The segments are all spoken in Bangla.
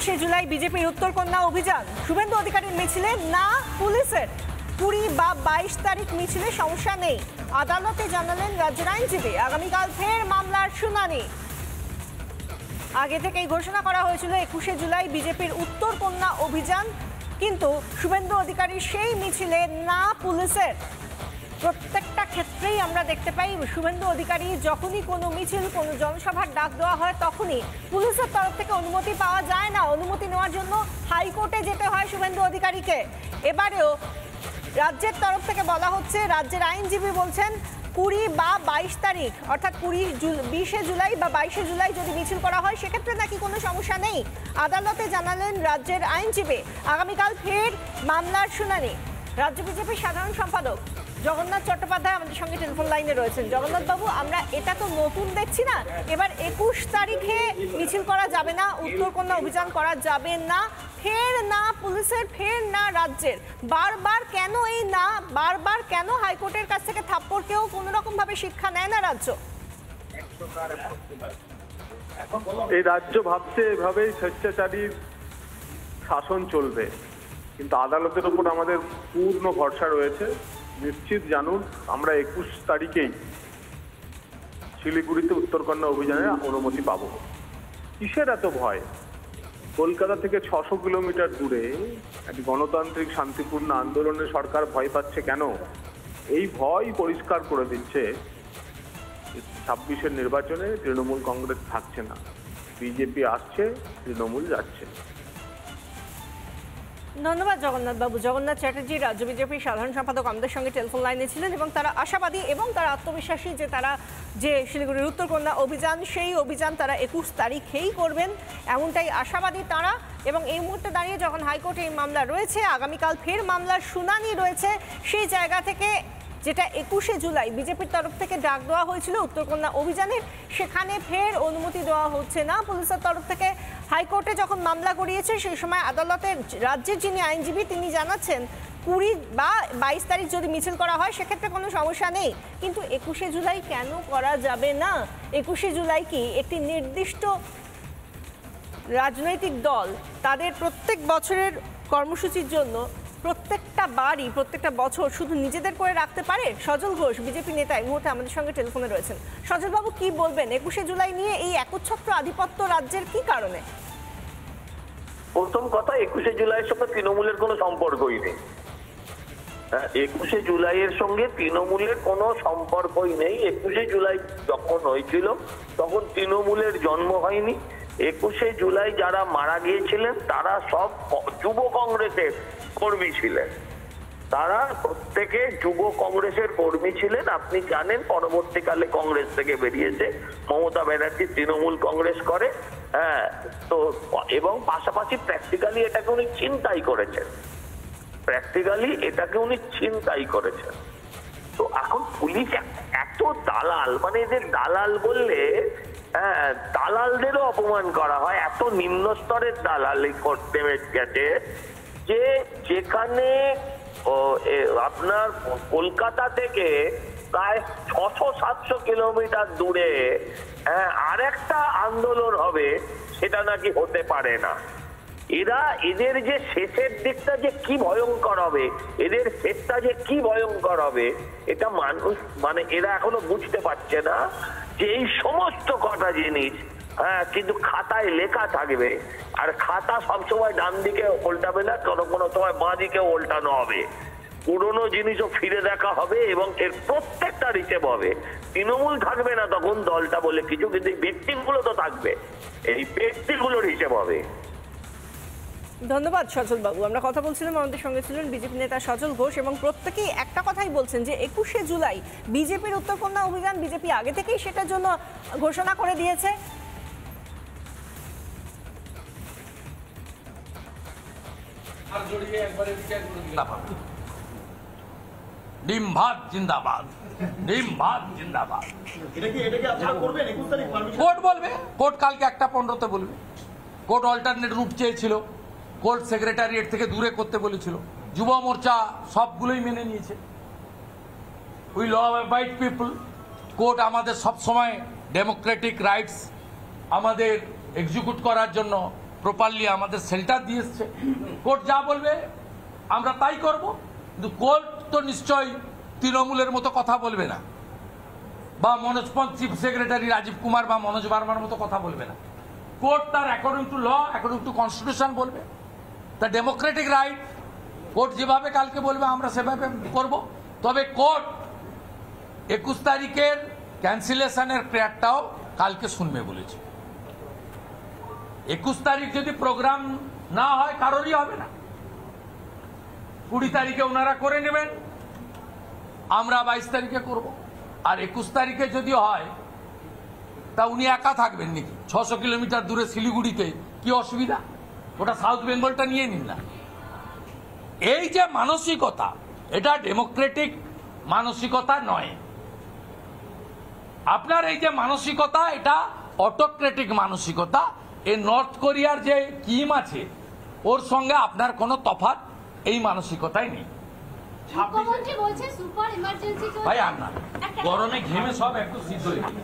21শে জুলাই বিজেপির উত্তরকন্যা অভিযান, শুভেন্দু অধিকারীর মিছিলে না পুলিশের। 20 বা 22 তারিখ মিছিলে সমস্যা নেই, আদালতে জানালেন রাজ্যের আইনজীবী। আগামীকাল ফের মামলার শুনানি। আগে থেকেই ঘোষণা করা হয়েছিল 21শে জুলাই বিজেপির উত্তরকন্যা অভিযান, কিন্তু শুভেন্দু অধিকারীর সেই মিছিলে না পুলিশের। প্রত্যেকটা ক্ষেত্রেই আমরা দেখতে পাই শুভেন্দু অধিকারী যখনই কোনো মিছিল, কোনো জনসভার ডাক দেওয়া হয় তখনই পুলিশের তরফ থেকে অনুমতি পাওয়া যায় না। অনুমতি নেওয়ার জন্য হাইকোর্টে যেতে হয় শুভেন্দু অধিকারীকে। এবারেও রাজ্যের তরফ থেকে বলা হচ্ছে, রাজ্যের আইনজীবী বলছেন 20 বা 22 তারিখ, অর্থাৎ 20শে জুলাই বা 22শে জুলাই যদি মিছিল করা হয় সেক্ষেত্রে নাকি কোনো সমস্যা নেই। আদালতে জানালেন রাজ্যের আইনজীবী। আগামীকাল ফের মামলার শুনানি। রাজ্য বিজেপির সাধারণ সম্পাদক জগন্নাথ চট্টোপাধ্যায় আমাদের সঙ্গে টেলিফোন লাইনে রয়েছেন। জগন্নাথ বাবু, আমরা এটা তো নতুন দেখছি না, এবার 21 তারিখে মিছিল করা যাবে না, উত্তরকন্যা অভিযান করা যাবে না, ফের না পুলিশের, ফের না রাজ্যের। বারবার কেন এই না? বারবার কেন হাইকোর্টের কাছ থেকে থাপ্পড়কেও কোনো রকম ভাবে শিক্ষা নেয় না রাজ্য? এই রাজ্য ভাবছে এভাবেই স্বেচ্ছাচারীর শাসন চলবে, কিন্তু আদালতের উপর আমাদের পূর্ণ ভরসা রয়েছে। নিশ্চিত জানুন, আমরা 21 তারিখেই শিলিগুড়িতে উত্তরকন্যা অভিযানের অনুমতি পাব। কিসের এত ভয়? কলকাতা থেকে 600 কিলোমিটার দূরে একটি গণতান্ত্রিক শান্তিপূর্ণ আন্দোলনে সরকার ভয় পাচ্ছে কেন? এই ভয় পরিষ্কার করে দিচ্ছে 26-এর নির্বাচনে তৃণমূল কংগ্রেস থাকছে না, বিজেপি আসছে, তৃণমূল যাচ্ছে। ধন্যবাদ জগন্নাথ বাবু। জগন্নাথ চ্যাটার্জি রাজ্য বিজেপির সাধারণ সম্পাদক আমাদের সঙ্গে টেলিফোন লাইনে ছিলেন এবং তারা আশাবাদী এবং তারা আত্মবিশ্বাসী যে তারা যে শিলিগুড়ির উত্তরকন্যা অভিযান, সেই অভিযান তারা 21 তারিখেই করবেন, এমনটাই আশাবাদী তারা। এবং এই মুহূর্তে দাঁড়িয়ে যখন হাইকোর্টে এই মামলা রয়েছে, আগামীকাল ফের মামলার শুনানি রয়েছে, সেই জায়গা থেকে যেটা 21শে জুলাই বিজেপির তরফ থেকে ডাক দেওয়া হয়েছিল উত্তরকন্যা অভিযানের, সেখানে ফের অনুমতি দেওয়া হচ্ছে না পুলিশের তরফ থেকে। হাইকোর্টে যখন মামলা করিয়েছে সেই সময় আদালতের রাজ্যের যিনি আইনজীবী তিনি জানাচ্ছেন 20 বা 22 তারিখ যদি মিছিল করা হয় সেক্ষেত্রে কোনো সমস্যা নেই, কিন্তু 21শে জুলাই কেন করা যাবে না? 21শে জুলাই কি একটি নির্দিষ্ট রাজনৈতিক দল তাদের প্রত্যেক বছরের কর্মসূচির জন্য প্রত্যেকটা বাড়ি, প্রত্যেকটা বছর শুধু নিজেদের করে রাখতে পারে? সজল ঘোষ বিজেপি নেতা এই মুহূর্তে আমাদের সঙ্গে টেলিফোনে রয়েছেন। সজল বাবু, কি বলবেন 21শে জুলাই নিয়ে এই একচ্ছত্র আধিপত্য রাজ্যের কি কারণে? প্রথম কথা, 21শে জুলাইয়ের সঙ্গে তৃণমূলের কোনো সম্পর্কই নেই। 21শে জুলাইয়ের সঙ্গে তৃণমূলের কোনো সম্পর্কই নেই। 21শে জুলাই যখন হয়েছিল তখন তৃণমূলের জন্ম হয়নি। 21শে জুলাই যারা মারা গিয়েছিলেন তারা সব যুব কংগ্রেসের কর্মী ছিলেন, তারা প্রত্যেকে যুব কংগ্রেসের কর্মী ছিলেন। আপনি জানেন পরবর্তীকালে কংগ্রেস থেকে বেরিয়েছে মমতা ব্যানার্জি, তৃণমূল কংগ্রেস করে। তো এবং পাশাপাশি প্র্যাকটিক্যালি এটাকে উনি ছিনতাই করেছেন, তো এখন পুলিশ এত দালাল, মানে এদের দালাল বললে দালালদেরও অপমান করা হয়, এত নিম্ন স্তরের দালালি করতে গেছে যে যেখানে আপনার কলকাতা থেকে প্রায় 600-700 কিলোমিটার দূরে আরেকটা আন্দোলন হবে, সেটা নাকি হতে পারে না। এদের যে শেষের দিকটা যে কি ভয়ঙ্কর হবে, এদের শেষটা যে কি ভয়ঙ্কর হবে, এটা মানুষ মানে এরা এখনো বুঝতে পারছে না যে এই সমস্ত কটা জিনিস কিন্তু খাতায় লেখা থাকবে, আর খাতা সবসময় ডান দিকে উল্টাবে না, কোনো কোনো সময় বাঁ দিকে উল্টানো হবে। পুরোনো জিনিসও ফিরে দেখা হবে এবং এর প্রত্যেকটা হিসেব হবে। তৃণমূল থাকবে না তখন দলটা বলে কিছু, কিন্তু এই ব্যক্তিগুলো তো থাকবে, এই ব্যক্তিগুলোর হিসেব হবে। ধন্যবাদ সজল বাবু। আমরা কথা বলছিলাম, আমাদের সঙ্গে ছিলেন বিজেপি নেতা সজল ঘোষ এবং প্রত্যেকেই একটা কথাই বলছেন যে 21শে জুলাই বিজেপির উত্তরকন্যা অভিযান বিজেপি আগে থেকেই সেটার জন্য ঘোষণা করে দিয়েছে। ডিম ভাত জিন্দাবাদ, ডিম ভাত জিন্দাবাদ। কোর্ট বলবে, কোর্ট কালকে 1:15 বলবে। কোর্ট অল্টারনেট রুট চেয়েছিল, কোর্ট সেক্রেটারিয়েট থেকে দূরে করতে বলেছিল, যুব মোর্চা সবগুলোই মেনে নিয়েছে। We law abide people. Court আমাদের সব সময় ডেমোক্রেটিক রাইটস আমাদের এক্সিকিউট করার জন্য প্রপারলি আমাদের শেল্টার দিয়ে এসছে। কোর্ট যা বলবে আমরা তাই করব, কিন্তু কোর্ট তো নিশ্চয়ই তৃণমূলের মতো কথা বলবে না, বা মনোজ পন্থ চিফ সেক্রেটারি রাজীব কুমার বা মনোজ বার্মার মতো কথা বলবে না। কোর্ট তার according to law, according to constitution বলবে, তার ডেমোক্রেটিক রাইট। কোর্ট যেভাবে কালকে বলবে আমরা সেভাবে করব। তবে কোর্ট 21 তারিখের ক্যান্সেলেশনের প্রেয়ারটাও কালকে শুনবে বলেছে। 21 তারিখ যদি প্রোগ্রাম না হয় কারোরই হবে না, 20 তারিখে ওনারা করে নেবেন, আমরা 22 তারিখে করব। আর 21 তারিখে যদি হয় তা উনি একা থাকবেন নাকি? 600 কিলোমিটার দূরে শিলিগুড়িতে কি অসুবিধা? ওটা সাউথ বেঙ্গলটা নিয়ে নিন না। এই যে মানসিকতা, এটা ডেমোক্রেটিক মানসিকতা নয়। আপনার এই যে মানসিকতা, এটা অটোক্রেটিক মানসিকতা। এই নর্থ কোরিয়ার যে কিম আছে ওর সঙ্গে আপনার কোনো তফাৎ এই মানসিকতাই নেই। মুখ্যমন্ত্রী বলছে সুপার ইমার্জেন্সি চলছে। ভাই আপনার গরমে ঘেমে সব একটু সিদ্ধ হয়ে গেছে।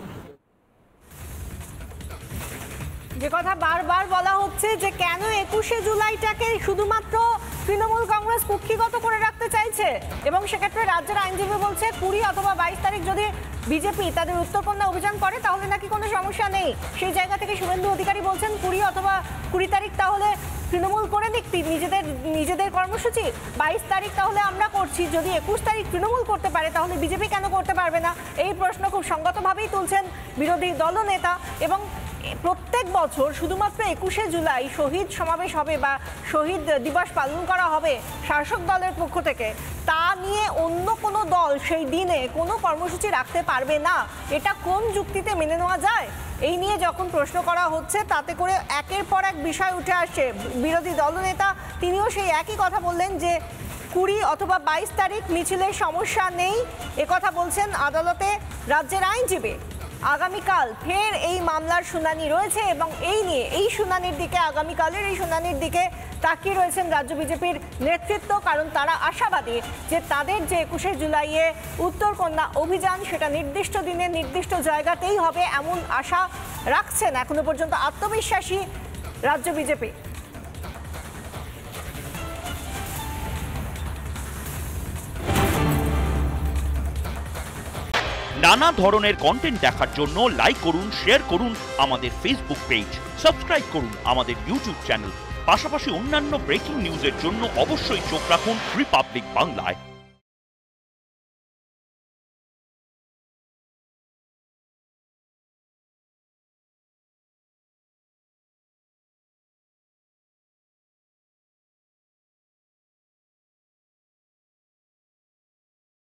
যে কথা বারবার বলা হচ্ছে যে কেন 21শে জুলাইটাকে শুধুমাত্র তৃণমূল কংগ্রেস কুক্ষিগত করে রাখতে চাইছে, এবং সেক্ষেত্রে রাজ্যের আইনজীবী বলছে 20 অথবা 22 তারিখ যদি বিজেপি তাদের উত্তরকন্যা অভিযান করে তাহলে নাকি কোনো সমস্যা নেই। সেই জায়গা থেকে শুভেন্দু অধিকারী বলছেন 20 অথবা 20 তারিখ তাহলে তৃণমূল করে দিক নিজেদের কর্মসূচি, 22 তারিখ তাহলে আমরা করছি। যদি 21 তারিখ তৃণমূল করতে পারে তাহলে বিজেপি কেন করতে পারবে না? এই প্রশ্ন খুব সঙ্গতভাবেই তুলছেন বিরোধী দলনেতা। এবং প্রত্যেক বছর শুধুমাত্র 21শে জুলাই শহীদ সমাবেশ হবে বা শহীদ দিবস পালন করা হবে শাসক দলের পক্ষ থেকে, তা নিয়ে অন্য কোনো দল সেই দিনে কোনো কর্মসূচি রাখতে পারবে না, এটা কোন যুক্তিতে মেনে নেওয়া যায়? এই নিয়ে যখন প্রশ্ন করা হচ্ছে তাতে করে একের পর এক বিষয় উঠে আসছে। বিরোধী দলনেতা তিনিও সেই একই কথা বললেন যে 20 অথবা 22 তারিখ মিছিলের সমস্যা নেই, একথা বলছেন আদালতে রাজ্যের আইনজীবী। আগামীকাল ফের এই মামলার শুনানি রয়েছে এবং এই নিয়ে আগামীকালের এই শুনানির দিকে তাকিয়ে রয়েছেন রাজ্য বিজেপির নেতৃত্ব, কারণ তারা আশাবাদী যে তাদের যে 21শে জুলাইয়ে উত্তরকন্যা অভিযান সেটা নির্দিষ্ট দিনে নির্দিষ্ট জায়গাতেই হবে, এমন আশা রাখছেন এখনো পর্যন্ত আত্মবিশ্বাসী রাজ্য বিজেপি। নানা ধরনের কন্টেন্ট দেখার জন্য লাইক করুন, শেয়ার করুন আমাদের ফেসবুক পেজ, সাবস্ক্রাইব করুন আমাদের ইউটিউব চ্যানেল। পাশাপাশি অন্যান্য ব্রেকিং নিউজের জন্য অবশ্যই চোখ রাখুন রিপাবলিক বাংলায়।